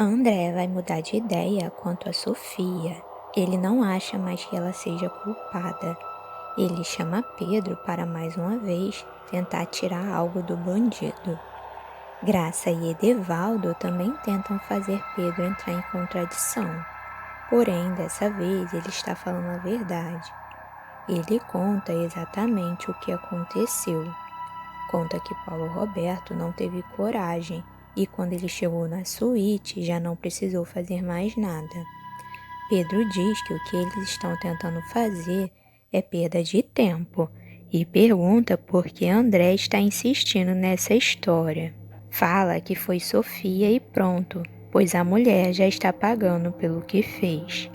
André vai mudar de ideia quanto a Sofia. Ele não acha mais que ela seja culpada. Ele chama Pedro para mais uma vez tentar tirar algo do bandido. Graça e Edevaldo também tentam fazer Pedro entrar em contradição. Porém, dessa vez ele está falando a verdade. Ele conta exatamente o que aconteceu. Conta que Paulo Roberto não teve coragem e quando ele chegou na suíte já não precisou fazer mais nada. Pedro diz que o que eles estão tentando fazer é perda de tempo e pergunta por que André está insistindo nessa história. Fala que foi Sofia e pronto, pois a mulher já está pagando pelo que fez.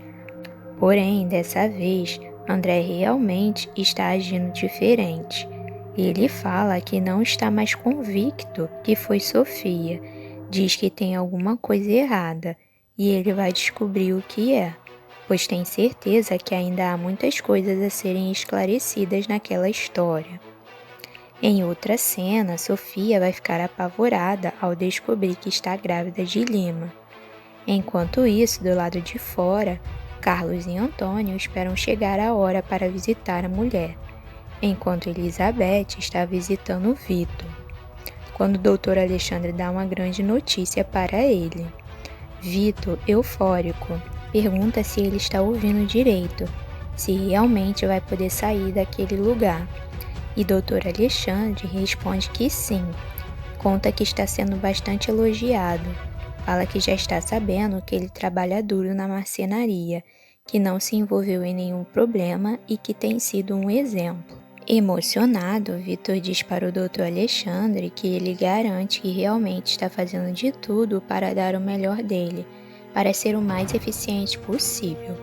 Porém, dessa vez, André realmente está agindo diferente. Ele fala que não está mais convicto que foi Sofia. Diz que tem alguma coisa errada e ele vai descobrir o que é, pois tem certeza que ainda há muitas coisas a serem esclarecidas naquela história. Em outra cena, Sofia vai ficar apavorada ao descobrir que está grávida de Lima. Enquanto isso, do lado de fora, Carlos e Antônio esperam chegar a hora para visitar a mulher, enquanto Elizabeth está visitando Vitor. Quando o Dr. Alexandre dá uma grande notícia para ele. Vitor, eufórico, pergunta se ele está ouvindo direito, se realmente vai poder sair daquele lugar. E Dr. Alexandre responde que sim, conta que está sendo bastante elogiado. Fala que já está sabendo que ele trabalha duro na marcenaria, que não se envolveu em nenhum problema e que tem sido um exemplo. Emocionado, Vitor diz para o Dr. Alexandre que ele garante que realmente está fazendo de tudo para dar o melhor dele, para ser o mais eficiente possível.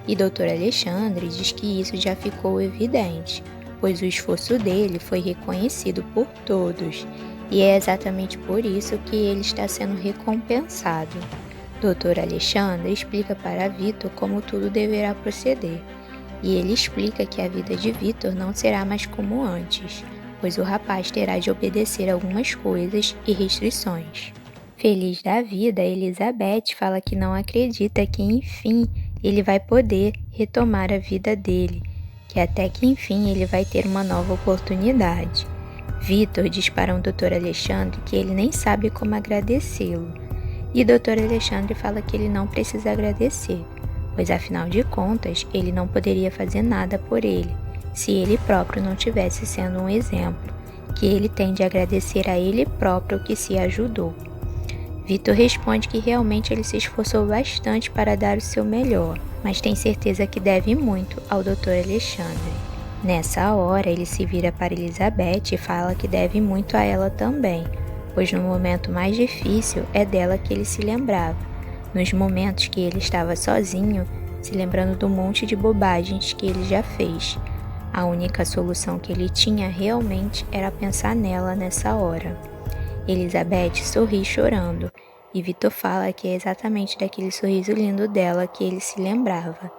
E Dr. Alexandre diz que isso já ficou evidente, pois o esforço dele foi reconhecido por todos. E é exatamente por isso que ele está sendo recompensado. Dr. Alexandre explica para Vitor como tudo deverá proceder. E ele explica que a vida de Vitor não será mais como antes, pois o rapaz terá de obedecer algumas coisas e restrições. Feliz da vida, Elizabeth fala que não acredita que enfim ele vai poder retomar a vida dele, que até que enfim ele vai ter uma nova oportunidade. Vitor diz para o Dr. Alexandre que ele nem sabe como agradecê-lo. E o Dr. Alexandre fala que ele não precisa agradecer, pois afinal de contas ele não poderia fazer nada por ele, se ele próprio não tivesse sendo um exemplo, que ele tem de agradecer a ele próprio que se ajudou. Vitor responde que realmente ele se esforçou bastante para dar o seu melhor, mas tem certeza que deve muito ao Dr. Alexandre. Nessa hora, ele se vira para Elizabeth e fala que deve muito a ela também, pois no momento mais difícil é dela que ele se lembrava, nos momentos que ele estava sozinho, se lembrando do monte de bobagens que ele já fez. A única solução que ele tinha realmente era pensar nela nessa hora. Elizabeth sorri chorando, e Vitor fala que é exatamente daquele sorriso lindo dela que ele se lembrava.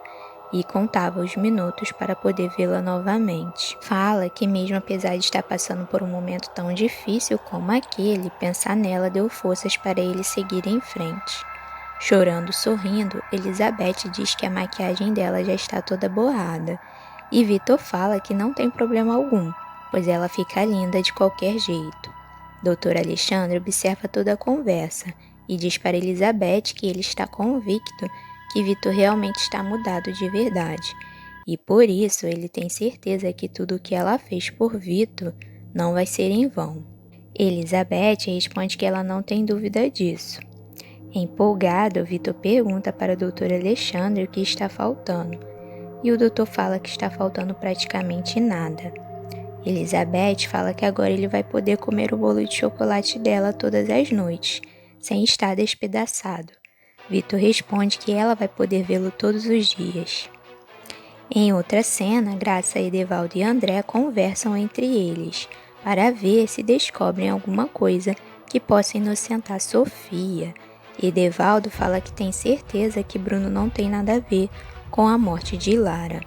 E contava os minutos para poder vê-la novamente. Fala que mesmo apesar de estar passando por um momento tão difícil como aquele, pensar nela deu forças para ele seguir em frente. Chorando, sorrindo, Elizabeth diz que a maquiagem dela já está toda borrada. E Vitor fala que não tem problema algum, pois ela fica linda de qualquer jeito. Dr. Alexandre observa toda a conversa e diz para Elizabeth que ele está convicto que Vitor realmente está mudado de verdade, e por isso ele tem certeza que tudo o que ela fez por Vitor não vai ser em vão. Elizabeth responde que ela não tem dúvida disso. Empolgado, Vitor pergunta para o Dr. Alexandre o que está faltando, e o doutor fala que está faltando praticamente nada. Elizabeth fala que agora ele vai poder comer o bolo de chocolate dela todas as noites, sem estar despedaçado. Vitor responde que ela vai poder vê-lo todos os dias. Em outra cena, Graça, Edevaldo e André conversam entre eles, para ver se descobrem alguma coisa que possa inocentar Sofia. Edevaldo fala que tem certeza que Bruno não tem nada a ver com a morte de Lara.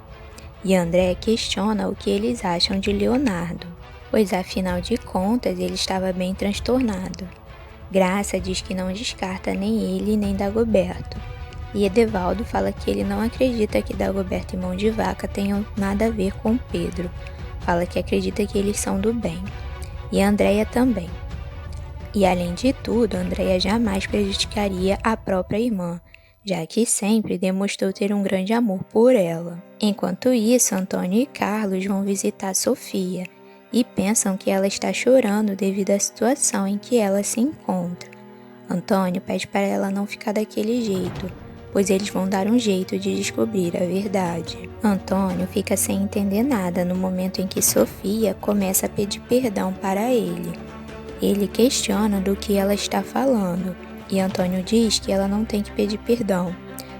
E André questiona o que eles acham de Leonardo, pois afinal de contas ele estava bem transtornado. Graça diz que não descarta nem ele nem Dagoberto. E Edevaldo fala que ele não acredita que Dagoberto e Mão de Vaca tenham nada a ver com Pedro. Fala que acredita que eles são do bem. E Andréia também. E além de tudo, Andréia jamais prejudicaria a própria irmã, já que sempre demonstrou ter um grande amor por ela. Enquanto isso, Antônio e Carlos vão visitar Sofia e pensam que ela está chorando devido à situação em que ela se encontra. Antônio pede para ela não ficar daquele jeito, pois eles vão dar um jeito de descobrir a verdade. Antônio fica sem entender nada no momento em que Sofia começa a pedir perdão para ele. Ele questiona do que ela está falando e Antônio diz que ela não tem que pedir perdão.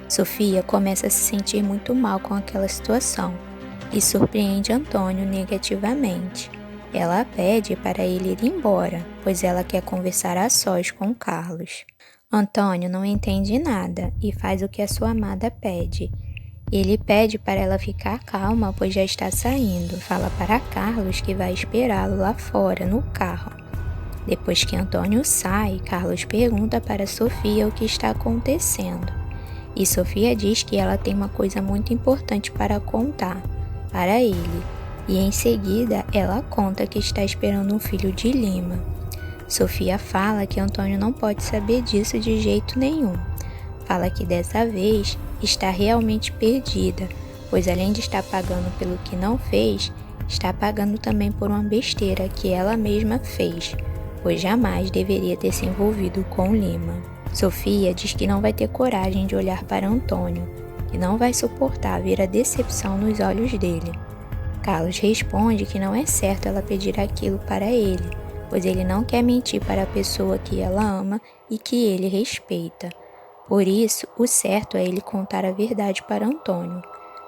Sofia começa a se sentir muito mal com aquela situação e surpreende Antônio negativamente. Ela pede para ele ir embora, pois ela quer conversar a sós com Carlos. Antônio não entende nada e faz o que a sua amada pede. Ele pede para ela ficar calma, pois já está saindo. Fala para Carlos que vai esperá-lo lá fora, no carro. Depois que Antônio sai, Carlos pergunta para Sofia o que está acontecendo. E Sofia diz que ela tem uma coisa muito importante para contar para ele. E em seguida, ela conta que está esperando um filho de Lima. Sofia fala que Antônio não pode saber disso de jeito nenhum. Fala que dessa vez está realmente perdida, pois além de estar pagando pelo que não fez, está pagando também por uma besteira que ela mesma fez, pois jamais deveria ter se envolvido com Lima. Sofia diz que não vai ter coragem de olhar para Antônio, que não vai suportar ver a decepção nos olhos dele. Carlos responde que não é certo ela pedir aquilo para ele, pois ele não quer mentir para a pessoa que ela ama e que ele respeita. Por isso, o certo é ele contar a verdade para Antônio.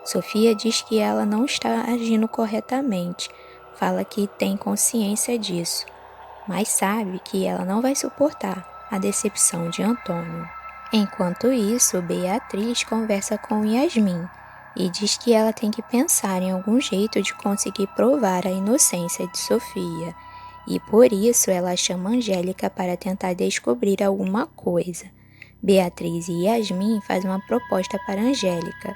Sofia diz que ela não está agindo corretamente, fala que tem consciência disso, mas sabe que ela não vai suportar a decepção de Antônio. Enquanto isso, Beatriz conversa com Yasmin e diz que ela tem que pensar em algum jeito de conseguir provar a inocência de Sofia, e por isso ela chama Angélica para tentar descobrir alguma coisa. Beatriz e Yasmin fazem uma proposta para Angélica.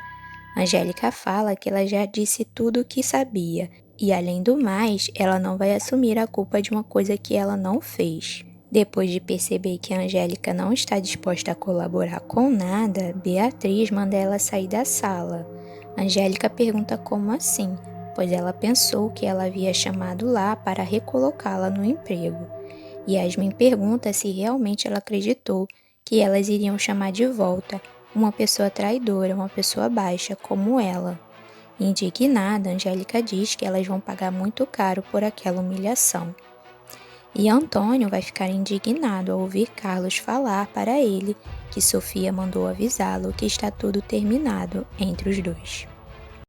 Angélica fala que ela já disse tudo o que sabia, e além do mais, ela não vai assumir a culpa de uma coisa que ela não fez. Depois de perceber que a Angélica não está disposta a colaborar com nada, Beatriz manda ela sair da sala. Angélica pergunta como assim, pois ela pensou que ela havia chamado lá para recolocá-la no emprego. Yasmin pergunta se realmente ela acreditou que elas iriam chamar de volta uma pessoa traidora, uma pessoa baixa como ela. Indignada, Angélica diz que elas vão pagar muito caro por aquela humilhação. E Antônio vai ficar indignado ao ouvir Carlos falar para ele que Sofia mandou avisá-lo que está tudo terminado entre os dois.